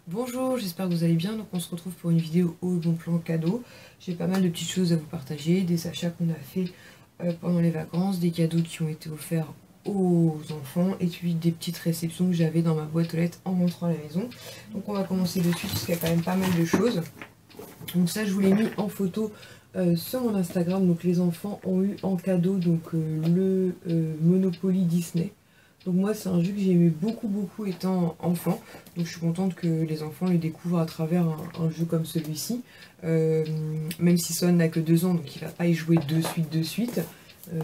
Bonjour, j'espère que vous allez bien. Donc on se retrouve pour une vidéo au bon plan cadeau. J'ai pas mal de petites choses à vous partager, des achats qu'on a fait pendant les vacances, des cadeaux qui ont été offerts aux enfants et puis des petites réceptions que j'avais dans ma boîte aux lettres en rentrant à la maison. Donc on va commencer de suite parce qu'il y a quand même pas mal de choses. Donc ça je vous l'ai mis en photo sur mon Instagram. Donc les enfants ont eu en cadeau donc le Monopoly Disney. Donc moi c'est un jeu que j'ai aimé beaucoup étant enfant, donc je suis contente que les enfants le découvrent à travers un jeu comme celui-ci, même si Son n'a que 2 ans donc il va pas y jouer de suite.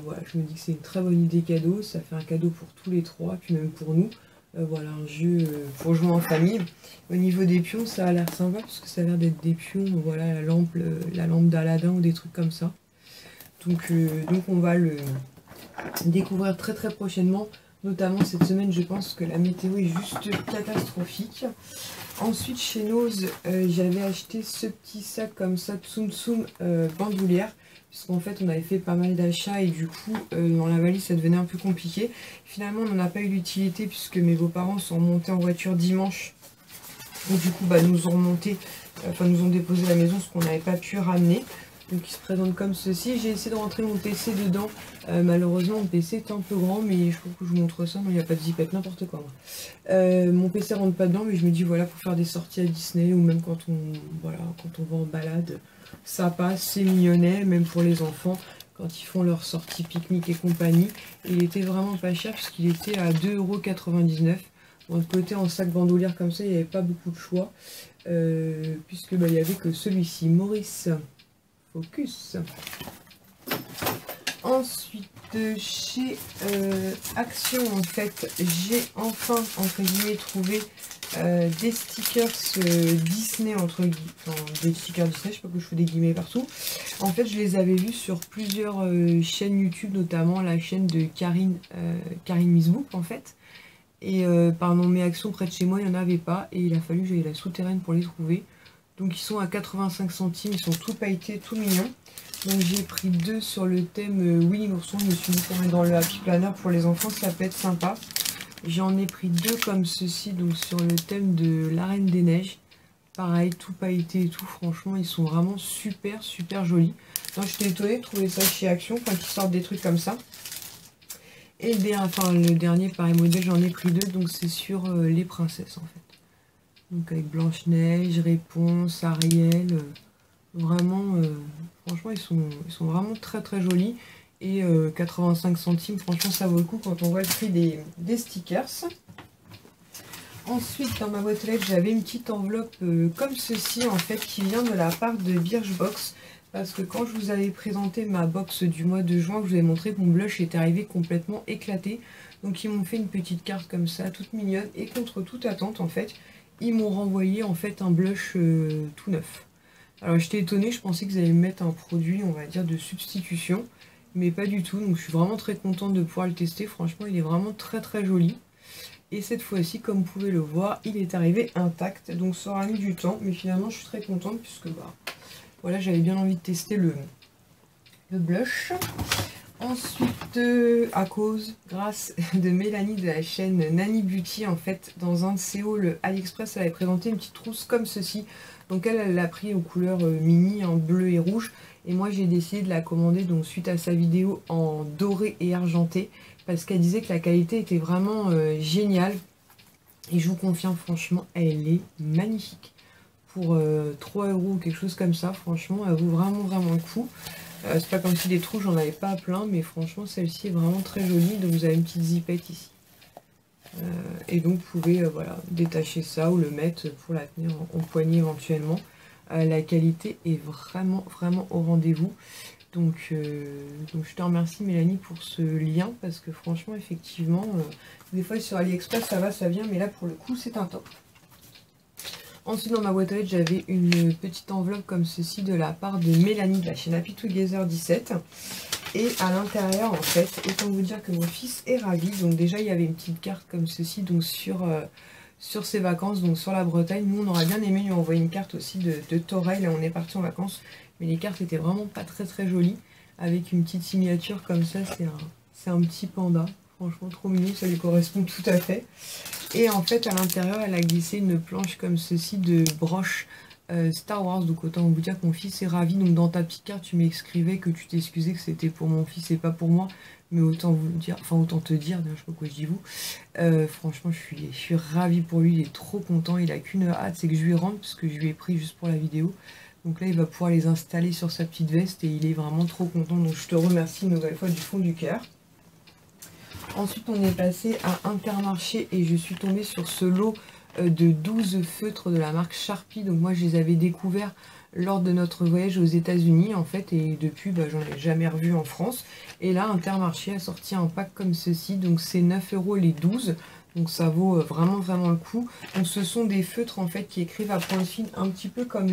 Voilà, je me dis que c'est une très bonne idée cadeau, ça fait un cadeau pour tous les trois, puis même pour nous. Voilà, un jeu pour jouer en famille. Au niveau des pions, ça a l'air sympa parce que ça a l'air d'être des pions, voilà, la lampe d'Aladin ou des trucs comme ça. Donc on va le découvrir très prochainement. Notamment cette semaine, je pense que la météo est juste catastrophique. Ensuite, chez Nose, j'avais acheté ce petit sac comme ça, Tsum Tsum bandoulière. Puisqu'en fait, on avait fait pas mal d'achats et du coup, dans la valise, ça devenait un peu compliqué. Finalement, on n'en a pas eu l'utilité puisque mes beaux-parents sont montés en voiture dimanche. Donc du coup, nous ont remonté, nous ont déposé à la maison ce qu'on n'avait pas pu ramener. Donc il se présente comme ceci. J'ai essayé de rentrer mon PC dedans. Malheureusement mon PC est un peu grand, mais je trouve que je vous montre ça. Non, il n'y a pas de zipette, n'importe quoi. Mon PC rentre pas dedans, mais je me dis voilà, pour faire des sorties à Disney ou même quand on va en balade, ça passe, c'est mignonnet, même pour les enfants quand ils font leur sortie pique-nique et compagnie. Et il était vraiment pas cher puisqu'il était à 2,99 €. Bon, de côté en sac bandoulière comme ça, il n'y avait pas beaucoup de choix puisque il n'y avait que celui-ci, Maurice Focus. Ensuite, chez Action, en fait, j'ai enfin, entre guillemets, trouvé des stickers Disney, des stickers Disney, je sais pas que je fais des guillemets partout. En fait, je les avais vus sur plusieurs chaînes YouTube, notamment la chaîne de Karine Missbook, en fait. Et par nommé Action, près de chez moi, il n'y en avait pas, et il a fallu que j'aille la souterraine pour les trouver. Donc ils sont à 85 centimes, ils sont tout pailletés, tout mignons. Donc j'ai pris 2 sur le thème Winnie l'ourson. Je me suis dit pour mettre dans le Happy Planner pour les enfants, ça peut être sympa. J'en ai pris 2 comme ceci, donc sur le thème de la Reine des Neiges. Pareil, tout pailleté et tout, franchement ils sont vraiment super jolis. Donc j'étais étonnée de trouver ça chez Action, quand ils sortent des trucs comme ça. Et le dernier pareil modèle, j'en ai pris 2, donc c'est sur les princesses en fait. Donc avec Blanche-Neige, Réponse, Ariel, vraiment, franchement ils sont vraiment très jolis. Et 85 centimes, franchement ça vaut le coup quand on voit le prix des stickers. Ensuite dans ma boîte aux lettres j'avais une petite enveloppe comme ceci en fait qui vient de la part de Birchbox. Parce que quand je vous avais présenté ma box du mois de juin, je vous ai montré que mon blush était arrivé complètement éclaté. Donc ils m'ont fait une petite carte comme ça, toute mignonne et contre toute attente en fait. Ils m'ont renvoyé en fait un blush tout neuf. Alors j'étais étonnée, je pensais qu'ils allaient me mettre un produit, on va dire, de substitution. Mais pas du tout, donc je suis vraiment très contente de pouvoir le tester. Franchement, il est vraiment très joli. Et cette fois-ci, comme vous pouvez le voir, il est arrivé intact. Donc ça aura mis du temps, mais finalement je suis très contente puisque voilà, j'avais bien envie de tester le blush. Ensuite, grâce de Mélanie de la chaîne Nani Beauty, en fait, dans un de ses hauls AliExpress, elle avait présenté une petite trousse comme ceci. Donc elle l'a pris aux couleurs mini, en bleu et rouge. Et moi, j'ai décidé de la commander, donc suite à sa vidéo, en doré et argenté. Parce qu'elle disait que la qualité était vraiment géniale. Et je vous confirme, franchement, elle est magnifique. Pour 3 € ou quelque chose comme ça, franchement, elle vaut vraiment le coup. C'est pas comme si des trous j'en avais pas plein, mais franchement celle-ci est vraiment très jolie. Donc vous avez une petite zipette ici et donc vous pouvez voilà, détacher ça ou le mettre pour la tenir en poignée éventuellement. La qualité est vraiment au rendez-vous. Donc je te remercie Mélanie pour ce lien, parce que franchement effectivement des fois sur AliExpress ça va ça vient, mais là pour le coup c'est un top. Ensuite, dans ma boîte aux lettres, j'avais une petite enveloppe comme ceci de la part de Mélanie de la chaîne Happy Together 17. Et à l'intérieur, en fait, autant vous dire que mon fils est ravi. Donc déjà, il y avait une petite carte comme ceci, donc sur ses vacances, donc sur la Bretagne. Nous, on aurait bien aimé lui envoyer une carte aussi de Torel. Là, on est parti en vacances, mais les cartes étaient vraiment pas très jolies. Avec une petite signature comme ça, c'est un petit panda. Franchement, trop mignon, ça lui correspond tout à fait. Et en fait, à l'intérieur, elle a glissé une planche comme ceci de broche Star Wars. Donc autant vous dire que mon fils est ravi. Donc dans ta petite carte, tu m'écrivais que tu t'excusais que c'était pour mon fils et pas pour moi. Mais autant vous dire, enfin autant te dire, je sais pas pourquoi je dis vous. Franchement, je suis ravie pour lui, il est trop content. Il a qu'une hâte, c'est que je lui rende, parce que je lui ai pris juste pour la vidéo. Donc là, il va pouvoir les installer sur sa petite veste et il est vraiment trop content. Donc je te remercie une nouvelle fois du fond du cœur. Ensuite, on est passé à Intermarché et je suis tombée sur ce lot de 12 feutres de la marque Sharpie. Donc moi, je les avais découverts lors de notre voyage aux États-Unis en fait, et depuis, j'en ai jamais revu en France. Et là, Intermarché a sorti un pack comme ceci, donc c'est 9 € les 12. Donc ça vaut vraiment vraiment le coup. Donc ce sont des feutres en fait qui écrivent à pointe fine, un petit peu comme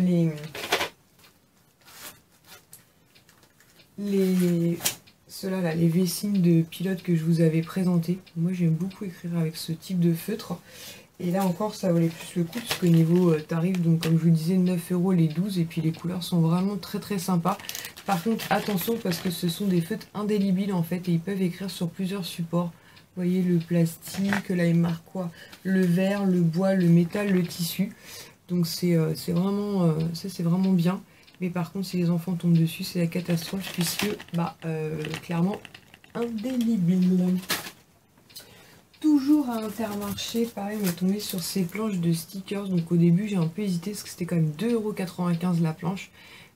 ceux-là, là, les V-Signes de pilote que je vous avais présenté. Moi, j'aime beaucoup écrire avec ce type de feutre. Et là encore, ça valait plus le coup, parce que niveau tarif, donc comme je vous disais, 9 € les 12. Et puis les couleurs sont vraiment très très sympas. Par contre, attention, parce que ce sont des feutres indélébiles en fait, et ils peuvent écrire sur plusieurs supports. Vous voyez, le plastique, là il marque quoi? Le verre, le bois, le métal, le tissu. Donc c'est vraiment, ça c'est vraiment bien. Mais par contre, si les enfants tombent dessus, c'est la catastrophe, puisque, clairement, indélébile. Toujours à Intermarché, pareil, on est tombé sur ces planches de stickers. Donc au début, j'ai un peu hésité, parce que c'était quand même 2,95 € la planche.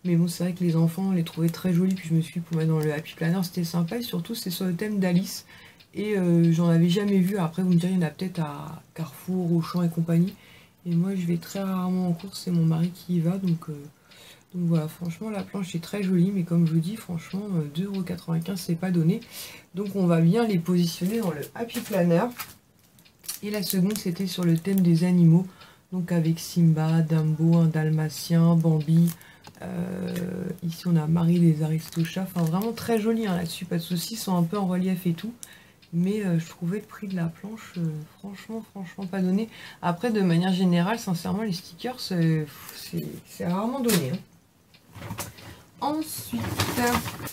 Mais bon, c'est vrai que les enfants les trouvaient très jolies, puis je me suis dit, pour mettre dans le Happy Planner, c'était sympa. Et surtout, c'est sur le thème d'Alice. Et j'en avais jamais vu. Après, vous me direz, il y en a peut-être à Carrefour, Auchan et compagnie. Et moi, je vais très rarement en course, c'est mon mari qui y va, donc voilà, franchement, la planche est très jolie, mais comme je vous dis, franchement, 2,95 € c'est pas donné. Donc on va bien les positionner dans le Happy Planner. Et la seconde, c'était sur le thème des animaux, donc avec Simba, Dumbo, un dalmatien, Bambi. Ici, on a Marie des Aristochats. Enfin, vraiment très joli hein, là-dessus, pas de soucis, ils sont un peu en relief et tout. Mais je trouvais le prix de la planche franchement pas donné. Après, de manière générale, sincèrement, les stickers, c'est rarement donné. Hein. Ensuite,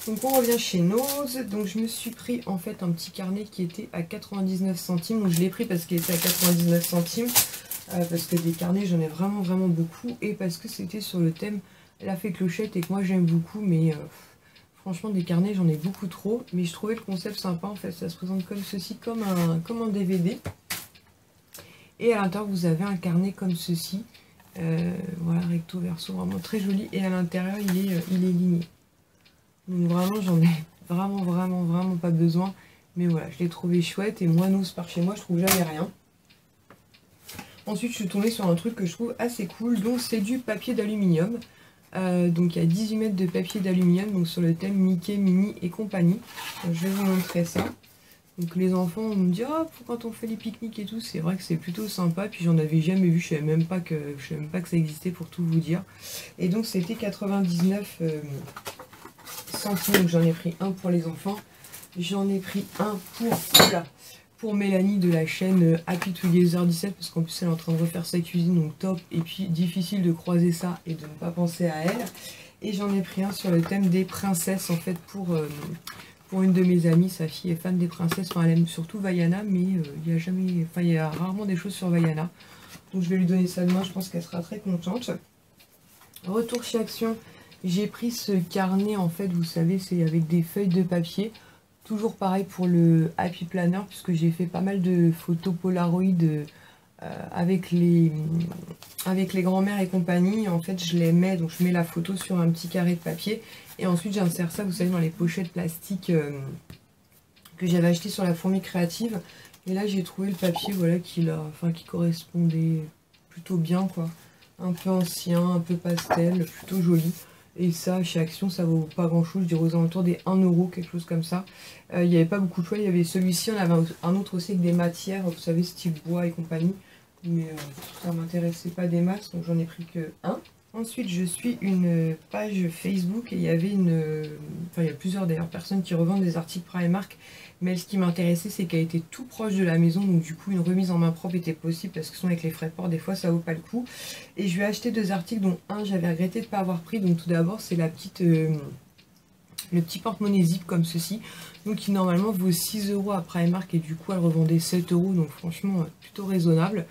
donc on revient chez Nose. Donc je me suis pris en fait un petit carnet qui était à 99 centimes. Donc je l'ai pris parce qu'il était à 99 centimes. Parce que des carnets, j'en ai vraiment beaucoup. Et parce que c'était sur le thème La Fée Clochette et que moi j'aime beaucoup. Mais franchement, des carnets, j'en ai beaucoup trop. Mais je trouvais le concept sympa. En fait, ça se présente comme ceci, comme un DVD. Et à l'intérieur, vous avez un carnet comme ceci. Voilà, recto verso, vraiment très joli. Et à l'intérieur, il est ligné. Donc vraiment, j'en ai vraiment pas besoin. Mais voilà, je l'ai trouvé chouette. Et moi, Nose par chez moi, je trouve jamais rien. Ensuite, je suis tombée sur un truc que je trouve assez cool. Donc, c'est du papier d'aluminium. Donc, il y a 18 mètres de papier d'aluminium. Donc, sur le thème Mickey, Minnie et compagnie. Donc, je vais vous montrer ça. Donc les enfants on me dit oh, quand on fait les pique-niques et tout, c'est vrai que c'est plutôt sympa. Puis j'en avais jamais vu, je savais même pas que ça existait pour tout vous dire. Et donc c'était 99 centimes. Donc j'en ai pris un pour les enfants. J'en ai pris un pour Mélanie de la chaîne Happy Together 17, parce qu'en plus elle est en train de refaire sa cuisine, donc top. Et puis difficile de croiser ça et de ne pas penser à elle. Et j'en ai pris un sur le thème des princesses en fait pour une de mes amies, sa fille est fan des princesses, enfin elle aime surtout Vaiana, mais il y a rarement des choses sur Vaiana. Donc je vais lui donner ça demain, je pense qu'elle sera très contente. Retour chez Action, j'ai pris ce carnet en fait, vous savez, c'est avec des feuilles de papier. Toujours pareil pour le Happy Planner, puisque j'ai fait pas mal de photos Polaroid avec les grands-mères et compagnie. En fait, je les mets, donc je mets la photo sur un petit carré de papier. Et ensuite, j'insère ça, vous savez, dans les pochettes plastiques que j'avais acheté sur la fourmi créative. Et là, j'ai trouvé le papier, voilà, qui correspondait plutôt bien, quoi. Un peu ancien, un peu pastel, plutôt joli. Et ça, chez Action, ça vaut pas grand chose, je dirais aux alentours des 1 €, quelque chose comme ça. Il n'y avait pas beaucoup de choix, il y avait celui-ci, on avait un autre aussi avec des matières, vous savez, style bois et compagnie. Mais ça m'intéressait pas des masses, donc j'en ai pris que un. Ensuite, je suis une page Facebook et il y avait il y a plusieurs d'ailleurs personnes qui revendent des articles Primark. Mais ce qui m'intéressait, c'est qu'elle était tout proche de la maison, donc du coup, une remise en main propre était possible parce que sinon, avec les frais de port, des fois, ça vaut pas le coup. Et je lui ai acheté 2 articles, dont un, j'avais regretté de ne pas avoir pris. Donc tout d'abord, c'est la petite le petit porte-monnaie zip comme ceci, donc qui normalement vaut 6 € à Primark et du coup elle revendait 7 €, donc franchement plutôt raisonnable.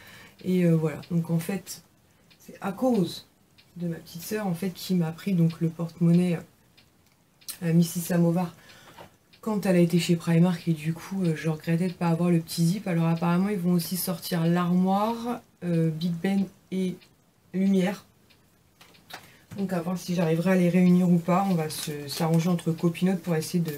Et voilà, donc en fait c'est à cause de ma petite sœur en fait qui m'a pris donc le porte-monnaie Mrs Samovar quand elle a été chez Primark, et du coup je regrettais de ne pas avoir le petit zip. Alors apparemment ils vont aussi sortir l'armoire, Big Ben et lumière. Donc à voir si j'arriverai à les réunir ou pas. On va s'arranger entre copinotes pour essayer de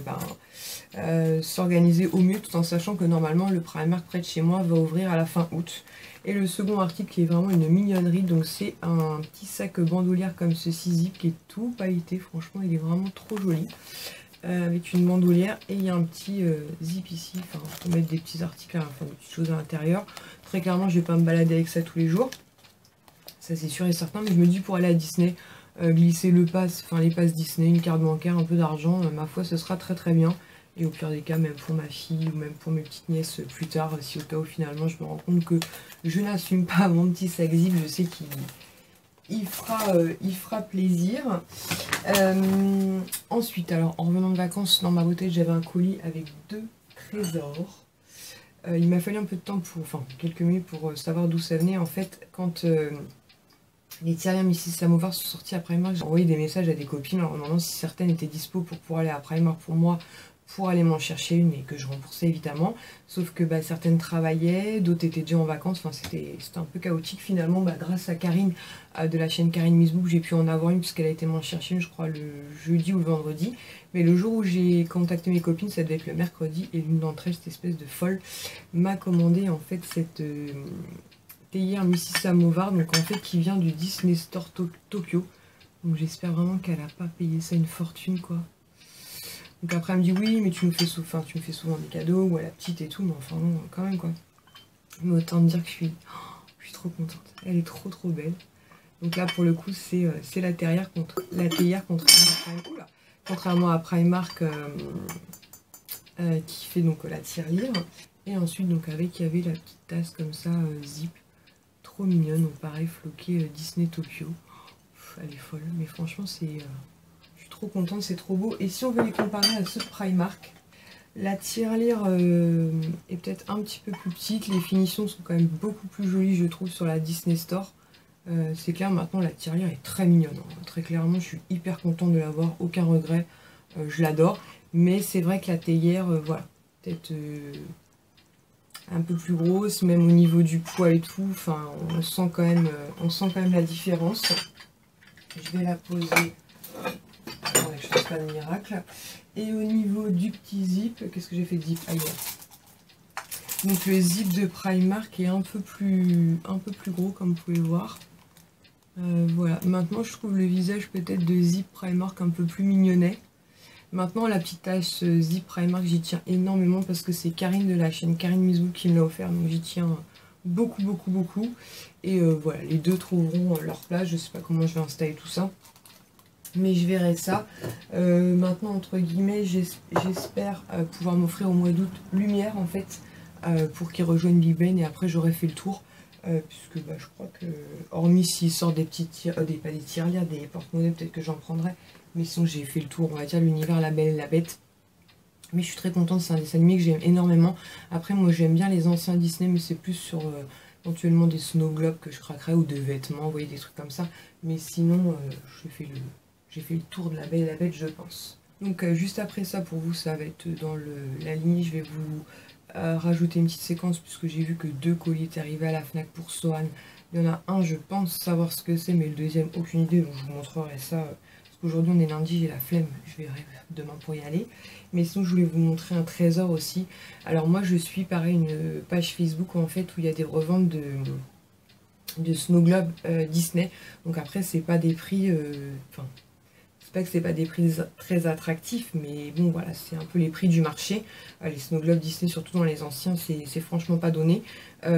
s'organiser au mieux, tout en sachant que normalement le Primark près de chez moi va ouvrir à la fin août. Et le second article qui est vraiment une mignonnerie, donc c'est un petit sac bandoulière comme ceci zip qui est tout pailleté. Franchement il est vraiment trop joli. Avec une bandoulière et il y a un petit zip ici, enfin pour mettre des petits articles, enfin des petites choses à l'intérieur. Très clairement je vais pas me balader avec ça tous les jours, ça c'est sûr et certain, mais je me dis pour aller à Disney, glisser le pass, enfin les passes Disney, une carte bancaire, un peu d'argent, ma foi ce sera très très bien. Et au pire des cas, même pour ma fille ou même pour mes petites nièces plus tard, si au cas où finalement je me rends compte que je n'assume pas mon petit sac zip, je sais qu'il fera plaisir. Ensuite, alors en revenant de vacances, dans ma beauté, j'avais un colis avec 2 trésors. Il m'a fallu un peu de temps enfin quelques minutes pour savoir d'où ça venait. En fait, quand les tirelires Mrs Samovar sont sortis à Primark, j'ai envoyé des messages à des copines en leur demandant si certaines étaient dispo pour pouvoir aller à Primark pour moi, pour aller m'en chercher une et que je remboursais évidemment. Sauf que certaines travaillaient, d'autres étaient déjà en vacances, enfin c'était un peu chaotique. Finalement, grâce à Karine de la chaîne Karine Missbook, j'ai pu en avoir une puisqu'elle a été m'en chercher une, je crois, le jeudi ou le vendredi. Mais le jour où j'ai contacté mes copines, ça devait être le mercredi, et l'une d'entre elles, cette espèce de folle, m'a commandé en fait cette théière Mrs Samovar, donc en fait qui vient du Disney Store Tokyo. Donc j'espère vraiment qu'elle n'a pas payé ça une fortune quoi. Donc après elle me dit oui mais tu me fais souvent des cadeaux ou à la petite et tout, mais enfin non quand même quoi. Mais autant te dire que je suis trop contente, elle est trop belle. Donc là pour le coup c'est la théière contrairement à Primark qui fait donc la tirelire. Et ensuite donc il y avait la petite tasse comme ça zip, trop mignonne, donc pareil floqué Disney Tokyo. Elle est folle, mais franchement c'est... je suis trop contente, c'est trop beau. Et si on veut les comparer à ceux de Primark, la tirelire est peut-être un petit peu plus petite, les finitions sont quand même beaucoup plus jolies je trouve sur la Disney Store. C'est clair, maintenant la tirelire est très mignonne, hein. Très clairement je suis hyper contente de l'avoir, aucun regret, je l'adore. Mais c'est vrai que la théière, voilà, peut-être un peu plus grosse, même au niveau du poids et tout, enfin on sent quand même la différence. Je vais la poser, ouais, je fais pas de miracle. Et au niveau du petit zip, qu'est-ce que j'ai fait de zip ailleurs? Donc le zip de Primark est un peu plus gros comme vous pouvez voir. Voilà, maintenant je trouve le visage peut-être de zip Primark un peu plus mignonnet. Maintenant la petite tache zip Primark j'y tiens énormément parce que c'est Karine de la chaîne Karine Missbook qui me l'a offert, donc j'y tiens beaucoup. Et voilà, les deux trouveront leur place, je sais pas comment je vais installer tout ça. Mais je verrai ça. Maintenant, entre guillemets, j'espère pouvoir m'offrir au mois d'août Lumière, en fait, pour qu'ils rejoignent Big Ben. Et après, j'aurai fait le tour. Puisque je crois que, hormis s'ils sortent des petites pas des tirelires, des porte-monnaies, peut-être que j'en prendrai. Mais sinon, j'ai fait le tour, on va dire, l'univers La Belle et la Bête. Mais je suis très contente, c'est un dessin animé que j'aime énormément. Après, moi, j'aime bien les anciens Disney, mais c'est plus sur éventuellement des snow globes que je craquerais ou de vêtements, vous voyez, des trucs comme ça. Mais sinon, j'ai fait le tour de La Belle et la Bête, je pense. Donc juste après ça, pour vous, ça va être dans la lignée. Je vais vous rajouter une petite séquence, puisque j'ai vu que 2 colis étaient arrivés à la FNAC pour Sohan. Il y en a un, je pense savoir ce que c'est, mais le deuxième, aucune idée. Donc je vous montrerai ça, parce qu'aujourd'hui on est lundi, j'ai la flemme. Je verrai demain pour y aller. Mais sinon, je voulais vous montrer un trésor aussi. Alors moi, je suis pareil une page Facebook en fait où il y a des reventes de Snow Globe Disney. Donc après, c'est pas des prix... Enfin, c'est pas que c'est pas des prix très attractifs, mais bon, voilà, c'est un peu les prix du marché. Les Snow Globe Disney, surtout dans les anciens, c'est franchement pas donné. Moi,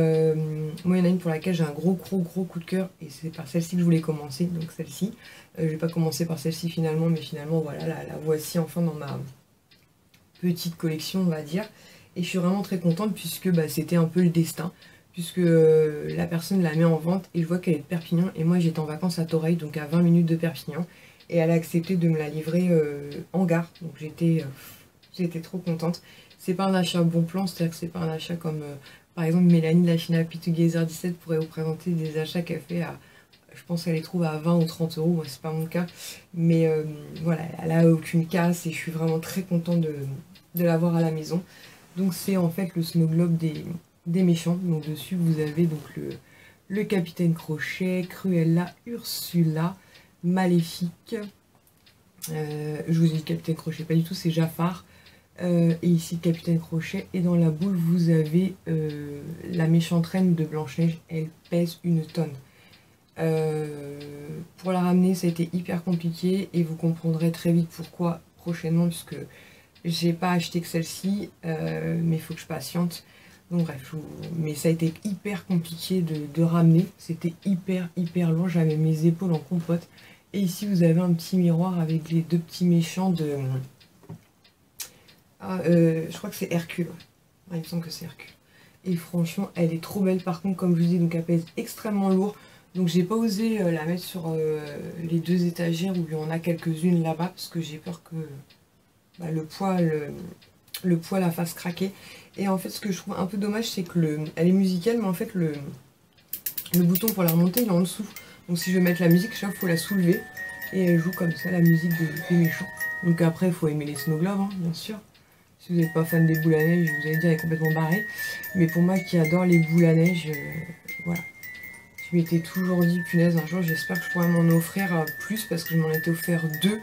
il y en a une pour laquelle j'ai un gros coup de cœur, et c'est par celle-ci que je voulais commencer, donc celle-ci. Je vais pas commencer par celle-ci finalement, mais finalement, voilà, la voici enfin dans ma petite collection, on va dire. Et je suis vraiment très contente, puisque c'était un peu le destin. Puisque la personne la met en vente, et je vois qu'elle est de Perpignan, et moi j'étais en vacances à Toreil, donc à 20 minutes de Perpignan. et elle a accepté de me la livrer en gare. Donc j'étais trop contente. C'est pas un achat bon plan, c'est-à-dire que c'est pas un achat comme par exemple Mélanie de la Chine Happy Together 17 pourrait vous présenter des achats qu'elle fait à, je pense qu'elle les trouve à 20 ou 30 euros, moi c'est pas mon cas, mais voilà, elle a aucune casse et je suis vraiment très contente de l'avoir à la maison. Donc c'est en fait le Snow Globe des méchants. Donc dessus vous avez donc le Capitaine Crochet, Cruella, Ursula, Maléfique. Je vous ai dit Capitaine Crochet, pas du tout, c'est Jafar. Et ici Capitaine Crochet. Et dans la boule vous avez la méchante reine de Blanche-Neige. Elle pèse une tonne. Pour la ramener ça a été hyper compliqué et vous comprendrez très vite pourquoi prochainement, puisque j'ai pas acheté que celle-ci, mais il faut que je patiente. Donc bref, mais ça a été hyper compliqué de ramener. C'était hyper lourd, j'avais mes épaules en compote. Et ici vous avez un petit miroir avec les deux petits méchants de... je crois que c'est Hercule. Ouais, il me semble que c'est Hercule. Et franchement, elle est trop belle. Par contre, comme je vous dis, donc elle pèse extrêmement lourd. Donc j'ai pas osé la mettre sur les deux étagères où il y en a quelques-unes là-bas, parce que j'ai peur que bah, le poids la fasse craquer. Et en fait, ce que je trouve un peu dommage, c'est que elle est musicale, mais en fait le bouton pour la remonter il est en dessous. Donc si je veux mettre la musique, chaque fois il faut la soulever et elle joue comme ça la musique des méchants. Donc après il faut aimer les Snow Globes, hein, bien sûr. Si vous n'êtes pas fan des boules à neige, vous allez dire elle est complètement barrée. Mais pour moi qui adore les boules à neige, voilà. Je m'étais toujours dit, punaise, un jour j'espère que je pourrais m'en offrir plus, parce que je m'en étais offert deux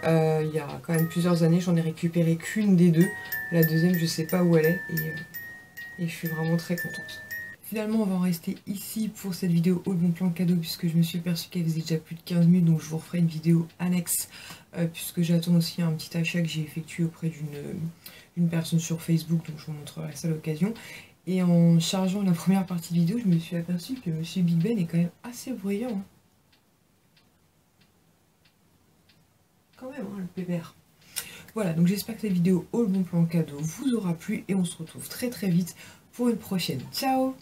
il y a quand même plusieurs années. J'en ai récupéré qu'une des deux. La deuxième, je sais pas où elle est et je suis vraiment très contente. Finalement, on va en rester ici pour cette vidéo haut bon plan cadeau, puisque je me suis aperçue qu'elle faisait déjà plus de 15 minutes, donc je vous referai une vidéo annexe, puisque j'attends aussi un petit achat que j'ai effectué auprès d'une personne sur Facebook, donc je vous montrerai ça à l'occasion. Et en chargeant la première partie de vidéo, je me suis aperçue que Monsieur Big Ben est quand même assez bruyant. Hein. Quand même, hein, le pépère. Voilà, donc j'espère que cette vidéo haut bon plan cadeau vous aura plu et on se retrouve très vite pour une prochaine. Ciao!